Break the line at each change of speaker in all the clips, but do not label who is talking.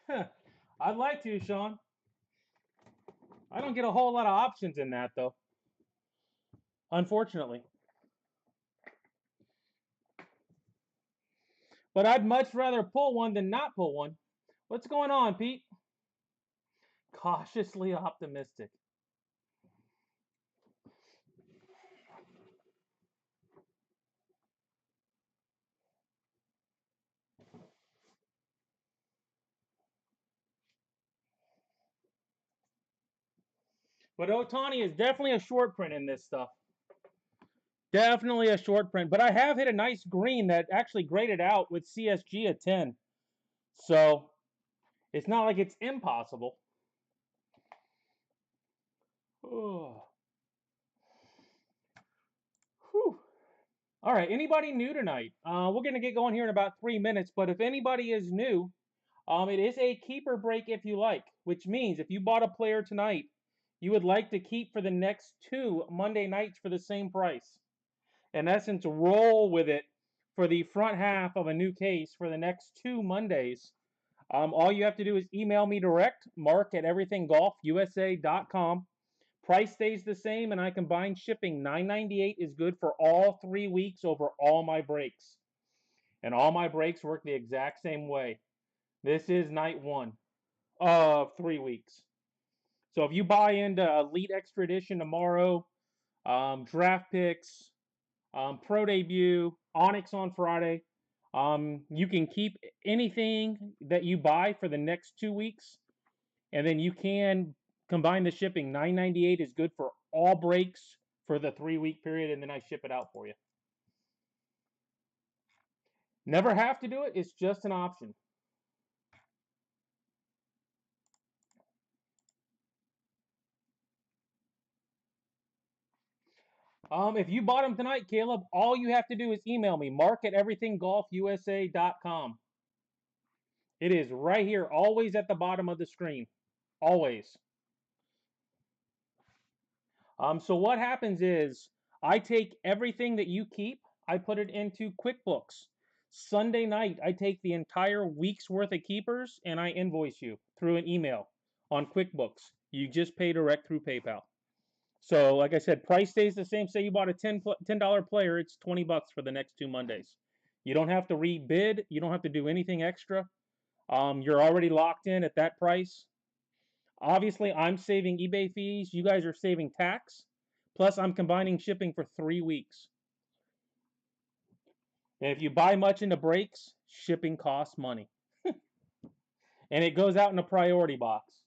I'd like to, Sean. I don't get a whole lot of options in that, though. Unfortunately. But I'd much rather pull one than not pull one. What's going on, Pete? Cautiously optimistic. But Otani is definitely a short print in this stuff. Definitely a short print. But I have hit a nice green that actually graded out with CSG at 10. So it's not like it's impossible. Oh. Whew. All right, anybody new tonight? We're going to get going here in about 3 minutes, but if anybody is new, it is a keeper break if you like, which means if you bought a player tonight, you would like to keep for the next 2 Monday nights for the same price. In essence, roll with it for the front half of a new case for the next 2 Mondays. All you have to do is email me direct, mark@everythinggolfusa.com. Price stays the same, and I combine shipping. $9.98 is good for all 3 weeks over all my breaks. And all my breaks work the exact same way. This is night 1 of 3 weeks. So if you buy into Elite Extra Edition tomorrow, draft picks, pro debut, Onyx on Friday, you can keep anything that you buy for the next 2 weeks, and then you can combine the shipping. $9.98 is good for all breaks for the 3-week period, and then I ship it out for you. Never have to do it. It's just an option. If you bought them tonight, Caleb, all you have to do is email me, mark@everythinggolfusa.com. It is right here, always at the bottom of the screen. Always. So what happens is I take everything that you keep, I put it into QuickBooks. Sunday night, I take the entire week's worth of keepers and I invoice you through an email on QuickBooks. You just pay direct through PayPal. So, like I said, price stays the same. Say you bought a $10 player, it's $20 for the next 2 Mondays. You don't have to rebid. You don't have to do anything extra. You're already locked in at that price. Obviously, I'm saving eBay fees. You guys are saving tax. Plus, I'm combining shipping for 3 weeks. And if you buy much into breaks, shipping costs money. And it goes out in a priority box.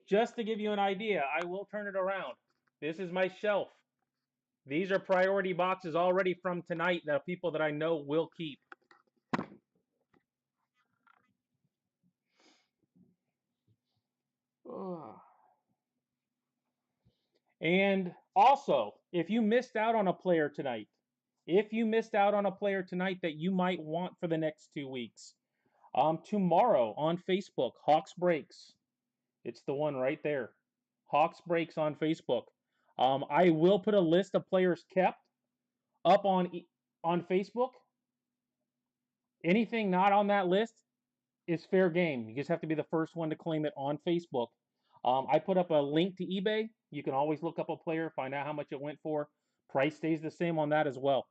Just to give you an idea, I will turn it around. This is my shelf. These are priority boxes already from tonight that people that I know will keep. And also, if you missed out on a player tonight, that you might want for the next 2 weeks, tomorrow on Facebook, Hawks Breaks. It's the one right there. Hawks Breaks on Facebook. I will put a list of players kept up on Facebook. Anything not on that list is fair game. You just have to be the first one to claim it on Facebook. I put up a link to eBay. You can always look up a player, find out how much it went for. Price stays the same on that as well.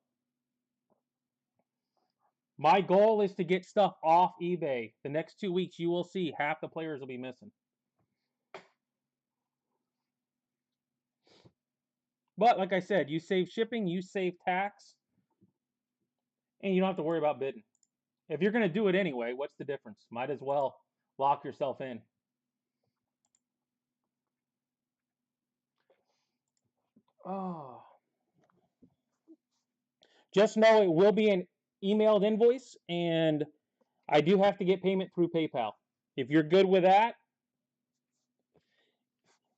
My goal is to get stuff off eBay. The next 2 weeks, you will see half the players will be missing. But like I said, you save shipping, you save tax, and you don't have to worry about bidding. If you're going to do it anyway, what's the difference? Might as well lock yourself in. Oh. Just know it will be an emailed invoice, and I do have to get payment through PayPal. If you're good with that,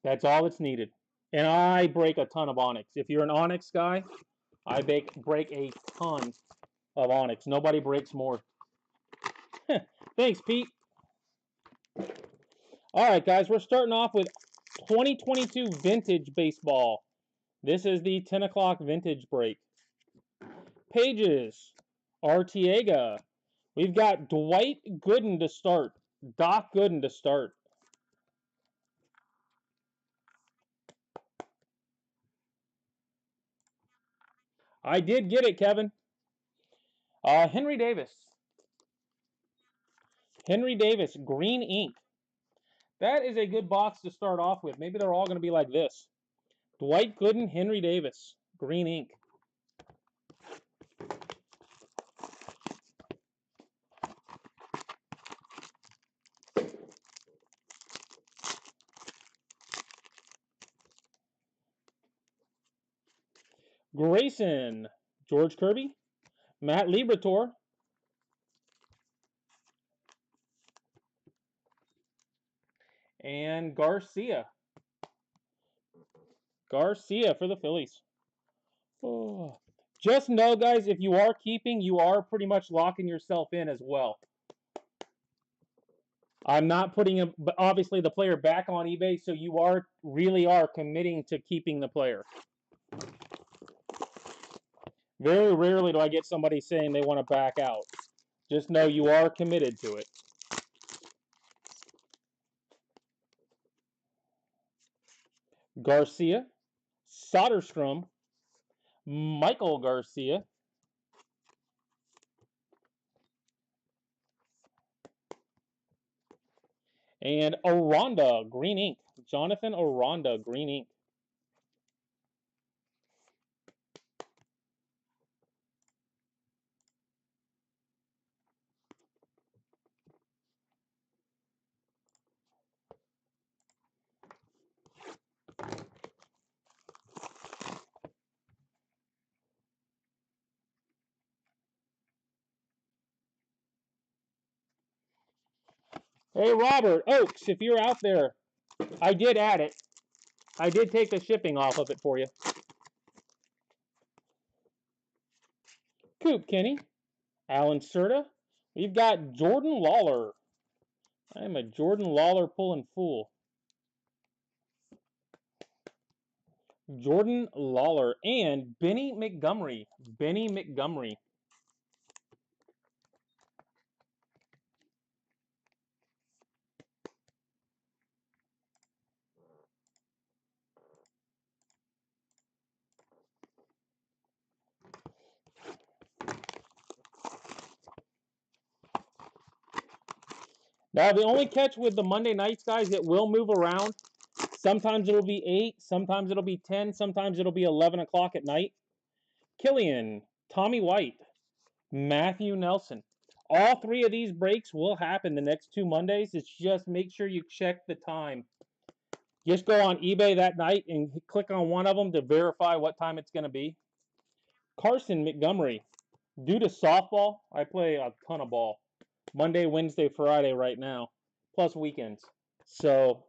that's all that's needed. And I break a ton of Onyx. If you're an Onyx guy, I break a ton of Onyx. Nobody breaks more. Thanks, Pete. All right, guys, we're starting off with 2022 Vintage Baseball. This is the 10 o'clock Vintage break. Pages, Artiega We've got Dwight Gooden to start. Doc Gooden to start. I did get it, Kevin. Henry Davis. Henry Davis, green ink. That is a good box to start off with. Maybe they're all going to be like this. Dwight Gooden, Henry Davis, green ink. Grayson, George Kirby, Matt Liberatore, and Garcia. Garcia for the Phillies. Oh. Just know, guys, if you are keeping, you are pretty much locking yourself in as well. I'm not putting obviously the player back on eBay, so you really are committing to keeping the player. Very rarely do I get somebody saying they want to back out. Just know you are committed to it. Garcia, Soderstrom, Michael Garcia, and Aranda, green ink. Jonathan Aranda, green ink. Hey, Robert Oaks, if you're out there, I did add it. I did take the shipping off of it for you. Coop Kenny, Alan Serta. We've got Jordan Lawler. I'm a Jordan Lawler pulling fool. Jordan Lawler and Benny Montgomery. Benny Montgomery. Now, the only catch with the Monday nights, guys, it will move around. Sometimes it'll be 8, sometimes it'll be 10, sometimes it'll be 11 o'clock at night. Killian, Tommy White, Matthew Nelson. All 3 of these breaks will happen the next 2 Mondays. It's just make sure you check the time. Just go on eBay that night and click on one of them to verify what time it's going to be. Carson Montgomery. Due to softball, I play a ton of ball. Monday, Wednesday, Friday right now, plus weekends. So,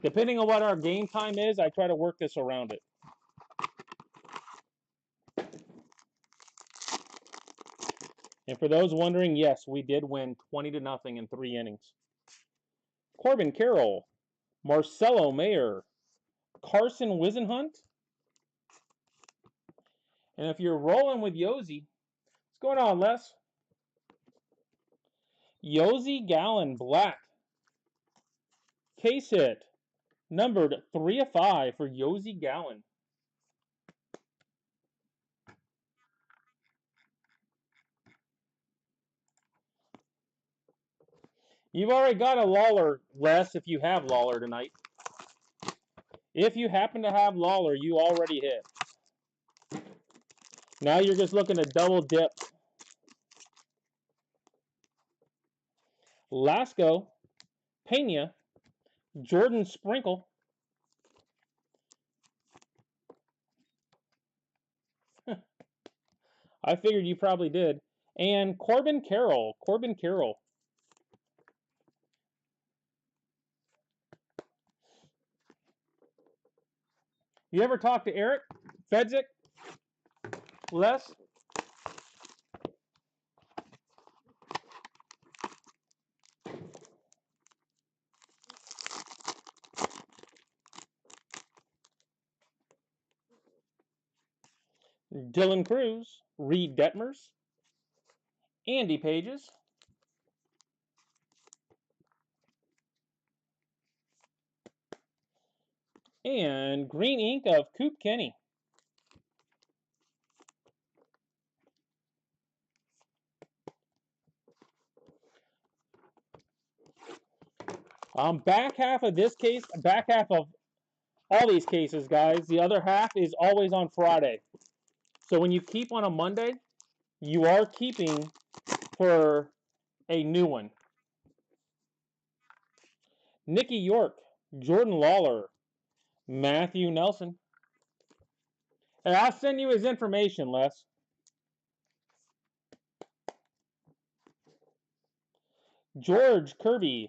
depending on what our game time is, I try to work this around it. And for those wondering, yes, we did win 20-0 in 3 innings. Corbin Carroll, Marcelo Mayer, Carson Whisenhunt. And if you're rolling with Yosi, what's going on, Les? Yosi Gallen, black. Case hit, numbered 3 of 5 for Yosi Gallen. You've already got a Lawler, Les, if you have Lawler tonight. If you happen to have Lawler, you already hit. Now you're just looking to double dip. Lasco, Pena, Jordan Sprinkle. I figured you probably did. And Corbin Carroll. Corbin Carroll. You ever talk to Eric Fedzik? Les? Dylan Cruz, Reed Detmers, Andy Pages. And green ink of Coop Kenny. Back half of this case, back half of all these cases, guys, the other half is always on Friday. So when you keep on a Monday, you are keeping for a new one. Nicky York, Jordan Lawler, Matthew Nelson. And I'll send you his information, Les. George Kirby.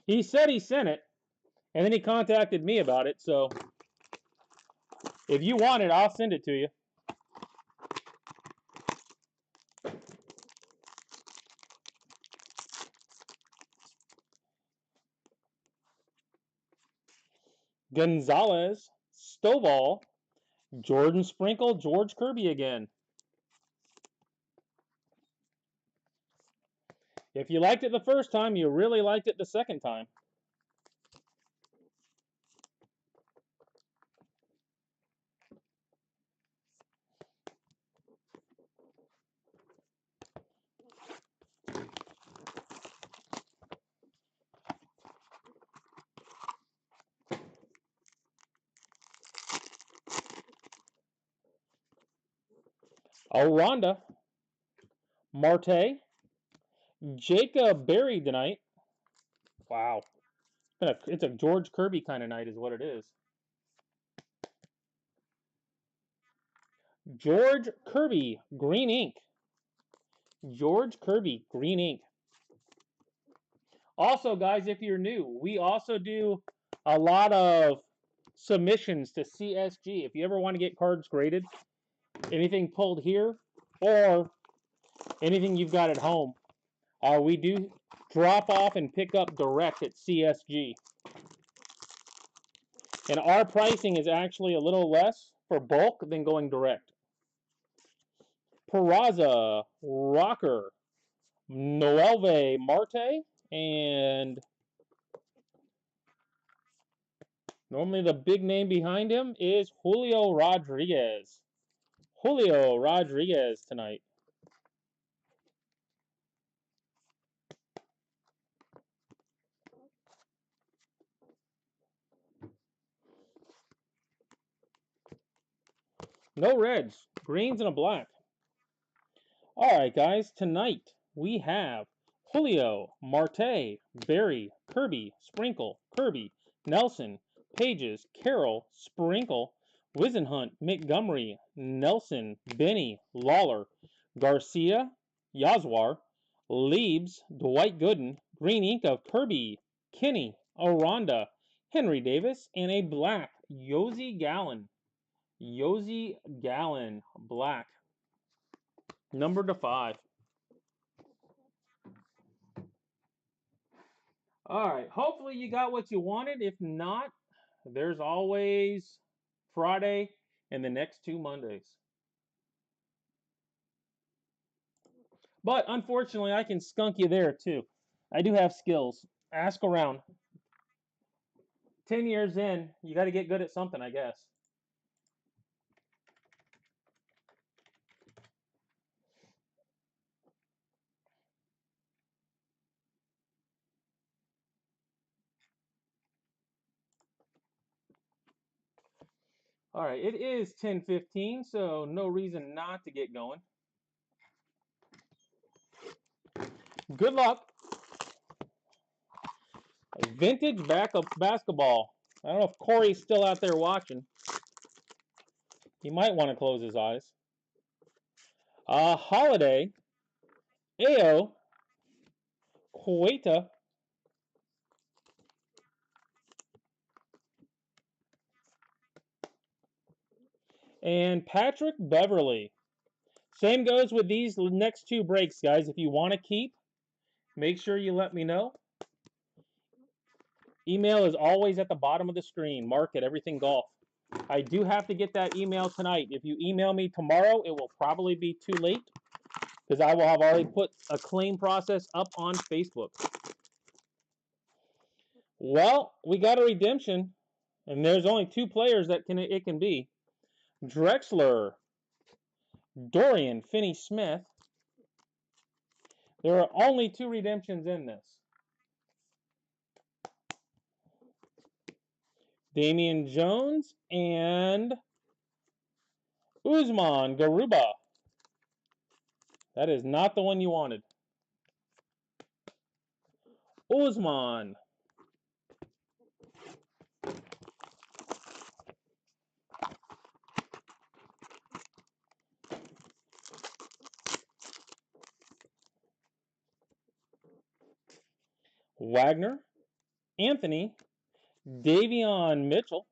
He said he sent it, and then he contacted me about it, so if you want it, I'll send it to you. Gonzalez, Stovall, Jordan Sprinkle, George Kirby again. If you liked it the first time, you really liked it the second time. Aranda, Marte, Jacob Berry tonight. Wow. It's a George Kirby kind of night is what it is. George Kirby, green ink. George Kirby, green ink. Also, guys, if you're new, we also do a lot of submissions to CSG. If you ever want to get cards graded, anything pulled here or anything you've got at home, we do drop off and pick up direct at CSG. And our pricing is actually a little less for bulk than going direct. Peraza, Rocker, Noelve Marte, and normally the big name behind him is Julio Rodriguez. Julio Rodriguez tonight. No reds, greens and a black. All right, guys, tonight we have Julio, Marte, Berry, Kirby, Sprinkle, Kirby, Nelson, Pages, Carroll, Sprinkle, Wisenhunt, Montgomery, Nelson, Benny, Lawler, Garcia, Yaswar, Leibs, Dwight Gooden, green ink of Kirby, Kenny, Aranda, Henry Davis, and a black Yossi Gallen. Yossi Gallen, black. Number to 5. All right. Hopefully you got what you wanted. If not, there's always Friday and the next 2 Mondays. But unfortunately, I can skunk you there too. I do have skills. Ask around. 10 years in, you got to get good at something, I guess. All right, it is 10:15, so no reason not to get going. Good luck. Vintage backup basketball. I don't know if Corey's still out there watching. He might want to close his eyes. Holiday. Ayo. Queta. And Patrick Beverly. Same goes with these next 2 breaks, guys. If you want to keep, make sure you let me know. Email is always at the bottom of the screen. Mark at Everything Golf. I do have to get that email tonight. If you email me tomorrow, it will probably be too late because I will have already put a claim process up on Facebook. Well, we got a redemption, and there's only 2 players that it can be. Drexler, Dorian Finney-Smith. There are only 2 redemptions in this. Damian Jones and Usman Garuba. That is not the one you wanted. Usman. Wagner, Anthony, Davion Mitchell,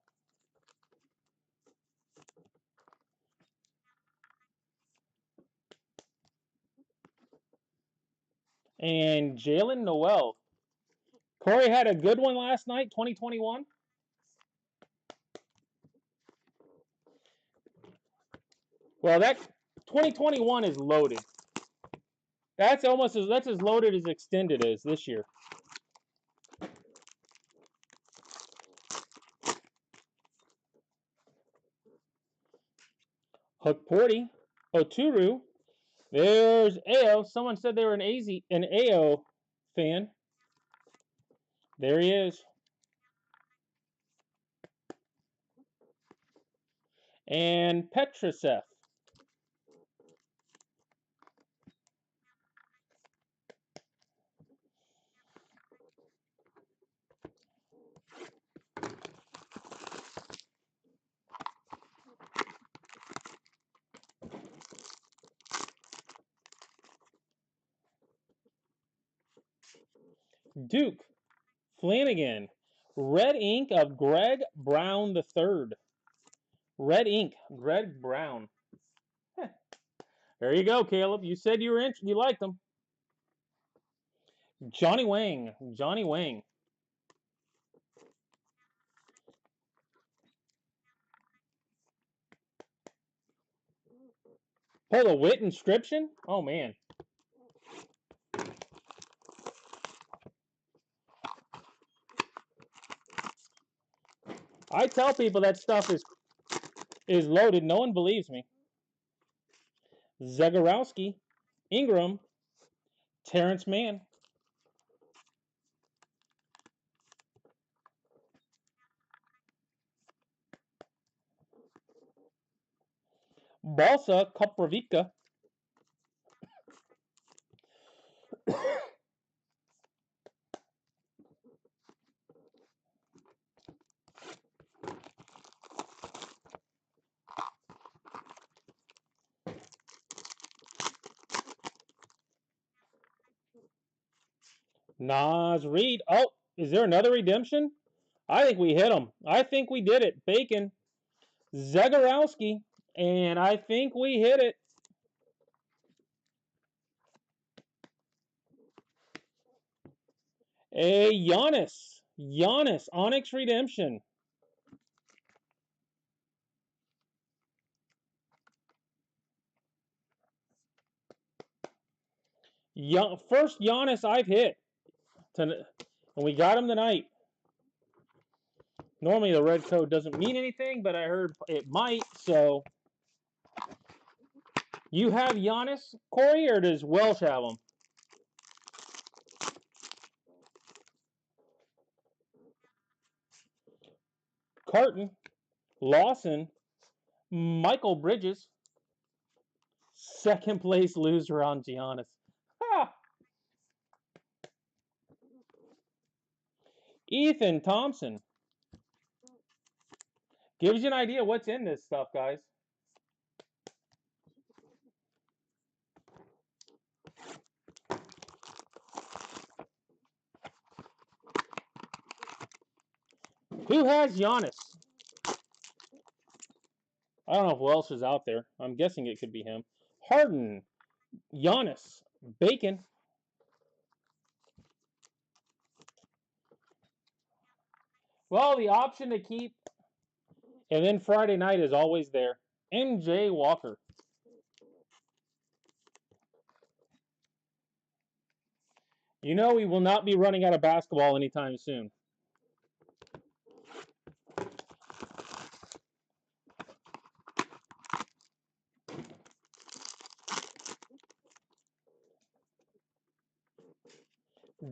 and Jalen Noel. Corey had a good one last night, 2021. Well, that 2021 is loaded. That's as loaded as extended is this year. Hukporti, Oturu. There's AO. Someone said they were an AO fan. There he is. And Petrusef. Duke, Flanagan, red ink of Greg Brown III. Red ink, Greg Brown. Heh. There you go, Caleb. You said you liked them. Johnny Wang. Oh, the Witt inscription? Oh, man. I tell people that stuff is loaded. No one believes me. Zagorowski, Ingram, Terrence Mann. Balsa Koprivica. Nas Reed. Oh, is there another redemption? I think we hit him. I think we did it. Bacon, Zagorowski, and I think we hit it. A Giannis, Onyx redemption. First Giannis I've hit, and we got him tonight. Normally the red code doesn't mean anything, but I heard it might, so. You have Giannis, Corey, or does Welsh have him? Carton, Lawson, Michael Bridges. Second place loser on Giannis. Ah. Ethan Thompson. Gives you an idea what's in this stuff, guys. Who has Giannis? I don't know if Welsh is out there. I'm guessing it could be him. Harden, Giannis, Bacon. Well, the option to keep And then Friday night is always there. MJ Walker. You know we will not be running out of basketball anytime soon.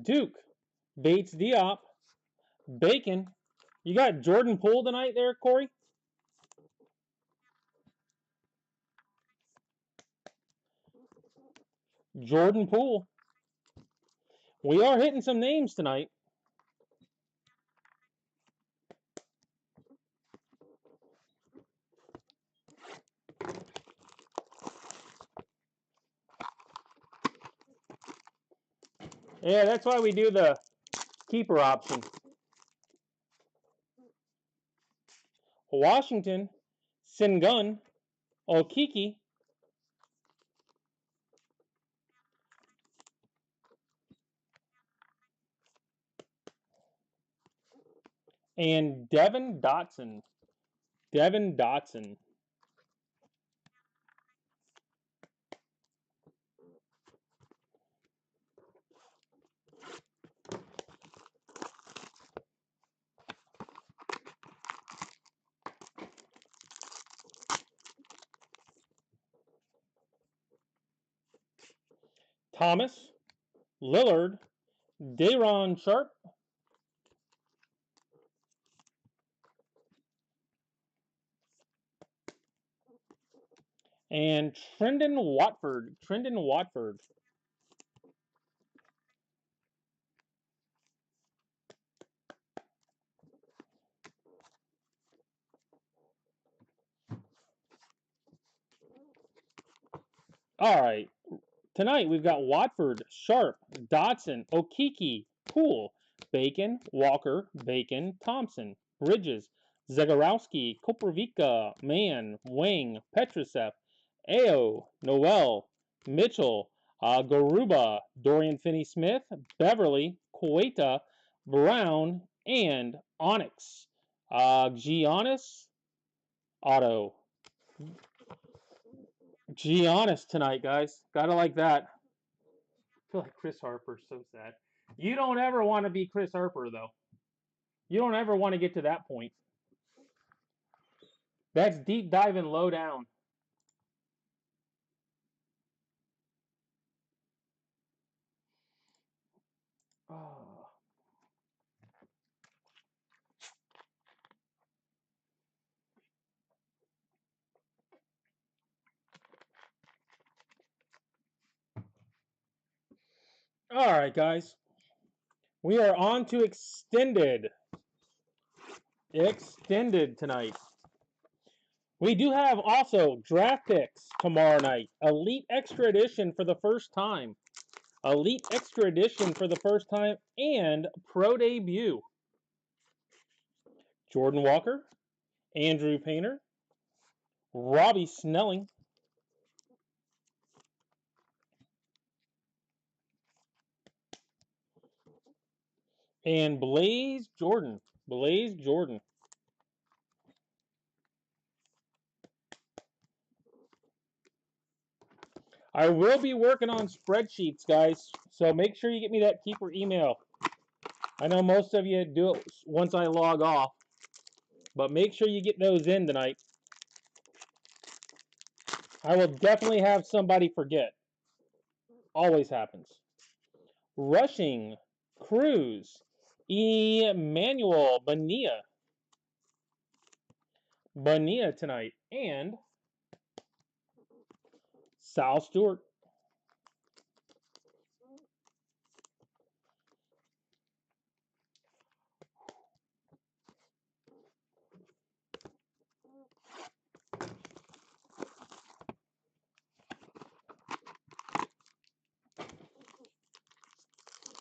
Duke, Bates Diop, Bacon. You got Jordan Poole tonight there, Corey? Jordan Poole. We are hitting some names tonight. Yeah, that's why we do the keeper option. Washington, Sengun, Okiki, and Devin Dotson. Devin Dotson. Thomas, Lillard, Day'Ron Sharpe, and Trendon Watford. Trendon Watford. All right. Tonight we've got Watford, Sharpe, Dotson, Okiki, Poole, Bacon, Walker, Bacon, Thompson, Bridges, Zagorowski, Koprivica, Mann, Wang, Petrusev, Ao, Noel, Mitchell, Garuba, Dorian Finney-Smith, Beverly, Queta, Brown, and Onyx. Giannis, Otto. Giannis tonight, guys. Gotta like that. I feel like Chris Harper's so sad. You don't ever want to be Chris Harper, though. You don't ever want to get to that point. That's deep diving low down. Oh. All right, guys. We are on to extended. Extended tonight. We do have also draft picks tomorrow night. Elite Extra Edition for the first time. Elite Extra Edition for the first time. And Pro Debut. Jordan Walker. Andrew Painter. Robbie Snelling. And Blaze Jordan. Blaze Jordan. I will be working on spreadsheets, guys. So make sure you get me that keeper email. I know most of you do it once I log off. But make sure you get those in tonight. I will definitely have somebody forget. Always happens. Rushing. Cruz. Emmanuel Bonilla. Bonilla tonight. And Sal Stewart.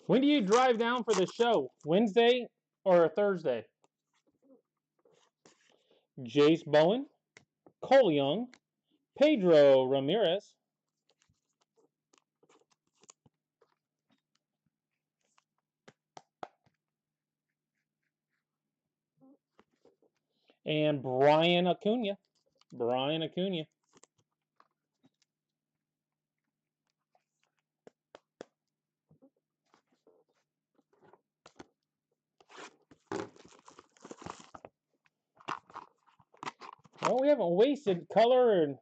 When do you drive down for the show? Wednesday or Thursday? Jace Bowen. Cole Young. Pedro Ramirez. And Brian Acuna. Brian Acuna. Well, we haven't wasted color and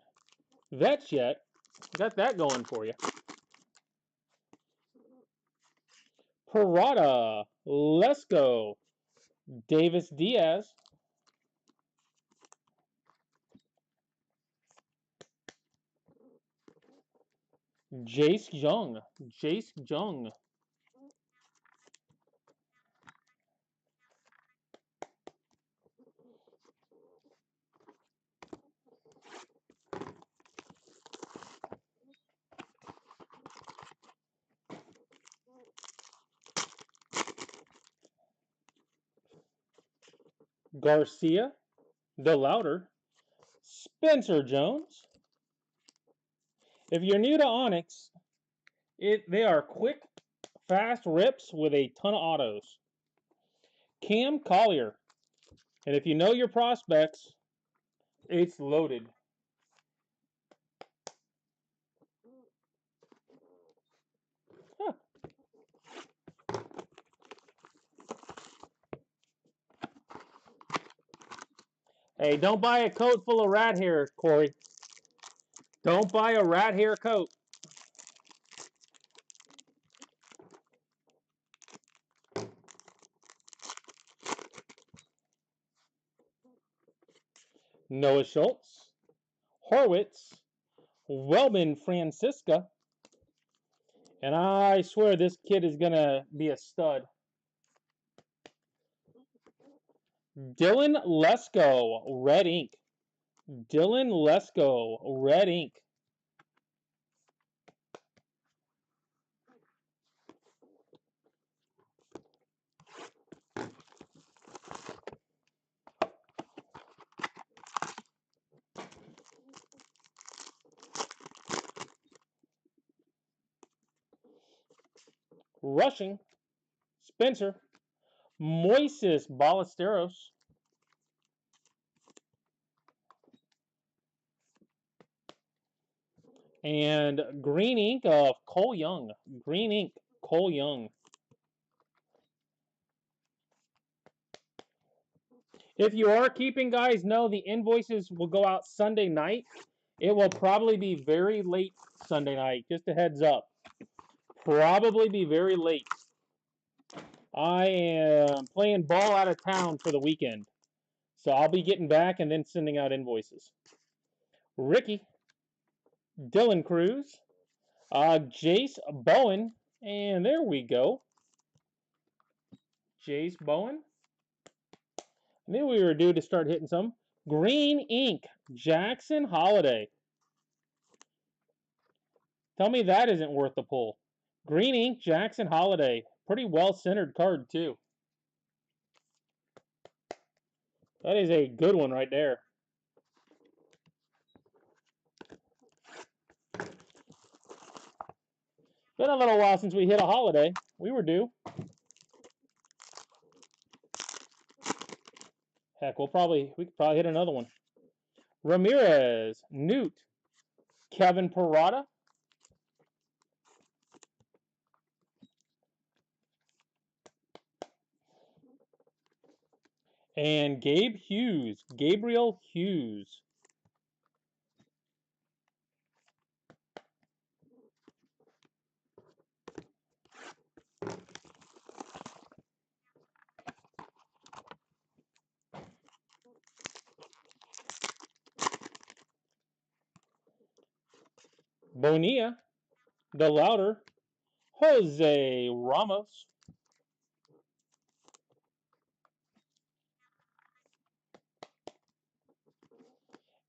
vets yet. Got that going for you. Parada. Let's go. Davis Diaz. Jace Jung. Jace Jung. Garcia. DeLauder. Spencer Jones. If you're new to Onyx, they are quick, fast rips with a ton of autos. Cam Collier. And if you know your prospects, it's loaded. Huh. Hey, don't buy a coat full of rat hair, Corey. Don't buy a rat hair coat. Noah Schultz. Horwitz. Wellman Francisca. And I swear this kid is going to be a stud. Dylan Lesko, red ink. Dylan Lesko, red ink. Rushing. Spencer. Moises Ballesteros. And green ink of Cole Young. Green ink, Cole Young. If you are keeping, guys, know the invoices will go out Sunday night. It will probably be very late Sunday night. Just a heads up. Probably be very late. I am playing ball out of town for the weekend. So I'll be getting back and then sending out invoices. Ricky. Dylan Cruz. Jace Bowen. And there we go. Jace Bowen. I knew we were due to start hitting some. Green ink. Jackson Holiday. Tell me that isn't worth the pull. Green ink. Jackson Holiday. Pretty well-centered card, too. That is a good one right there. Been a little while since we hit a holiday. We were due. Heck, we could probably hit another one. Ramirez, Newt, Kevin Parada, and Gabe Hughes, Gabriel Hughes. Bonilla, DeLauder, Jose Ramos,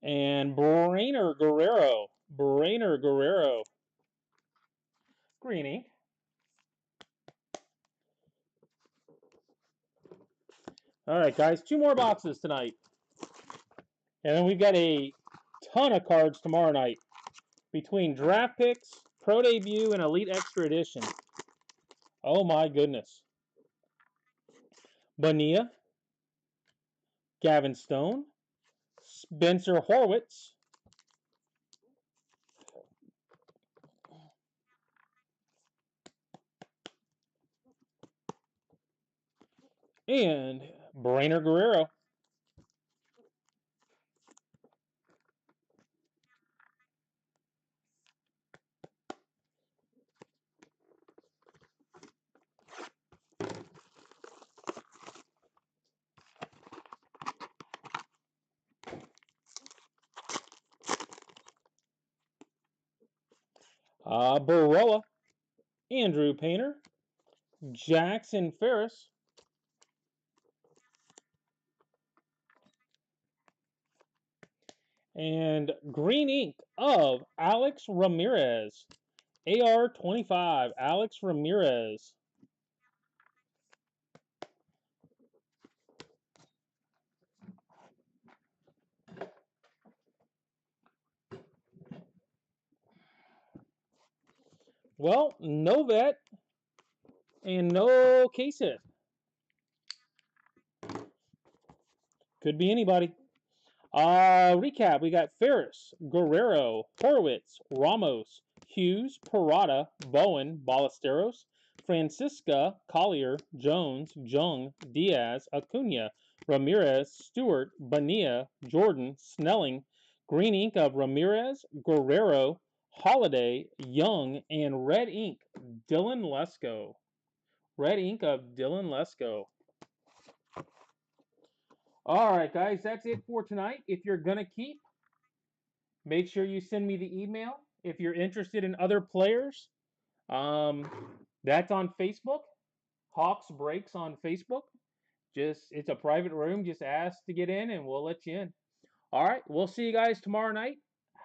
and Brainer Guerrero. Brainer Guerrero. Green ink. All right, guys, 2 more boxes tonight. And then we've got a ton of cards tomorrow night between draft picks, pro debut, and elite extra edition. Oh my goodness. Bonilla, Gavin Stone, Spencer Horwitz, and Brainer Guerrero. Baroa, Andrew Painter, Jackson Ferris, and green ink of Alex Ramirez. AR-25, Alex Ramirez. Well, no vet and no case hit. Could be anybody. Recap, we got Ferris, Guerrero, Horwitz, Ramos, Hughes, Parada, Bowen, Ballesteros, Francisca, Collier, Jones, Jung, Diaz, Acuna, Ramirez, Stewart, Bonilla, Jordan, Snelling, green ink of Ramirez, Guerrero, Holiday, Young, and red ink, Dylan Lesko. Red ink of Dylan Lesko. All right, guys, that's it for tonight. If you're going to keep, make sure you send me the email. If you're interested in other players, that's on Facebook. Hawks Breaks on Facebook. It's a private room. Just ask to get in and we'll let you in. All right, we'll see you guys tomorrow night.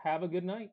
Have a good night.